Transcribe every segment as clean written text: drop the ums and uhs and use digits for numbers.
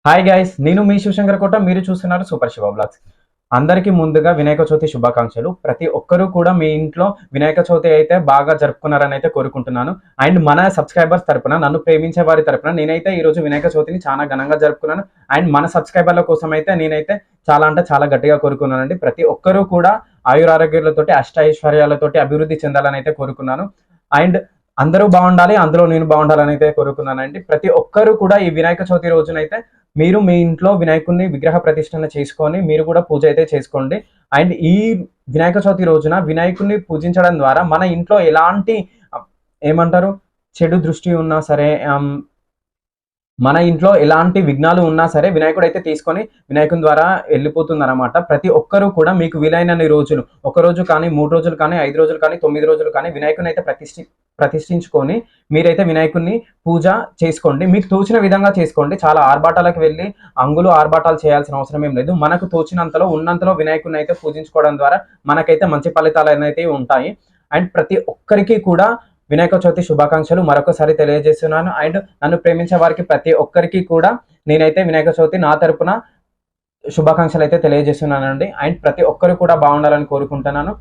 Hi guys, నేను మీ శివశంకర్ కోట. మీరు చూస్తున్నారు సూపర్ శివ బ్లాగ్స్. అందరికీ ముందుగా వినాయక చవితి శుభాకాంక్షలు. ప్రతి ఒక్కరూ కూడా మీ ఇంట్లో వినాయక చవితి అయితే బాగా జరుపుకున్నారని అయితే కోరుకుంటున్నాను. అండ్ మన సబ్స్క్రైబర్స్ తరపున, నన్ను ప్రేమించే వారి తరపున నేనైతే ఈ రోజు వినాయక చవితిని చాలా ఘనంగా జరుపుకున్నాను. అండ్ మన సబ్స్క్రైబర్ల కోసం అయితే నేనైతే చాలా అంటే చాలా గట్టిగా కోరుకున్నానండి. ప్రతి ఒక్కరూ కూడా ఆయురారోగ్యాలతోటి, అష్టైశ్వర్యాలతోటి అభివృద్ధి చెందాలని అయితే కోరుకున్నాను. అండ్ అందరూ బాగుండాలి, అందులో నేను బాగుండాలని అయితే కోరుకున్నానండి. ప్రతి ఒక్కరూ కూడా ఈ వినాయక చవితి రోజునైతే మీరు మీ ఇంట్లో వినాయకుడిని విగ్రహ ప్రతిష్టన చేసుకొని మీరు కూడా పూజ అయితే చేసుకోండి. అండ్ ఈ వినాయక చవితి రోజున వినాయకుడిని పూజించడం ద్వారా మన ఇంట్లో ఎలాంటి ఏమంటారు చెడు దృష్టి ఉన్నా సరే, మన ఇంట్లో ఎలాంటి విఘ్నాలు ఉన్నా సరే వినాయకుడు అయితే తీసుకొని వినాయకుని ద్వారా వెళ్ళిపోతుంది అనమాట. ప్రతి ఒక్కరూ కూడా మీకు వీలైనన్ని రోజులు, ఒక రోజు కానీ, 3 రోజులు కానీ, 5 రోజులు కానీ, 9 రోజులు కానీ వినాయకుని అయితే ప్రతిష్ఠించుకొని మీరైతే వినాయకుడిని పూజ చేసుకోండి. మీకు తోచిన విధంగా చేసుకోండి. చాలా ఆర్భాటాలకు వెళ్ళి ఆర్భాటాలు చేయాల్సిన అవసరం ఏం లేదు. మనకు తోచినంతలో ఉన్నంతలో వినాయకుడిని అయితే పూజించుకోవడం ద్వారా మనకైతే మంచి ఫలితాలు అయితే ఉంటాయి. అండ్ ప్రతి ఒక్కరికి కూడా వినాయక చవితి శుభాకాంక్షలు మరొకసారి తెలియజేస్తున్నాను. అండ్ నన్ను ప్రేమించే వారికి ప్రతి ఒక్కరికి కూడా నేనైతే వినాయక చవితి నా తరపున శుభాకాంక్షలు అయితే తెలియజేస్తున్నానండి. అండ్ ప్రతి ఒక్కరు కూడా బాగుండాలని కోరుకుంటున్నాను.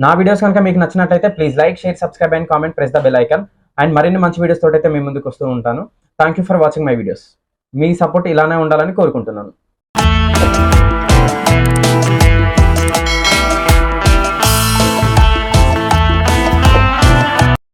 నా వీడియోస్ కనుక మీకు నచ్చినట్లయితే please like, share, subscribe and comment, press the bell icon. And మరిన్ని మంచి వీడియోస్ తోటైతే మీ ముందుకు వస్తూ ఉంటాను. Thank you for watching my videos. Me support ఇలానే ఉండాలని కోరుకుంటున్నాను.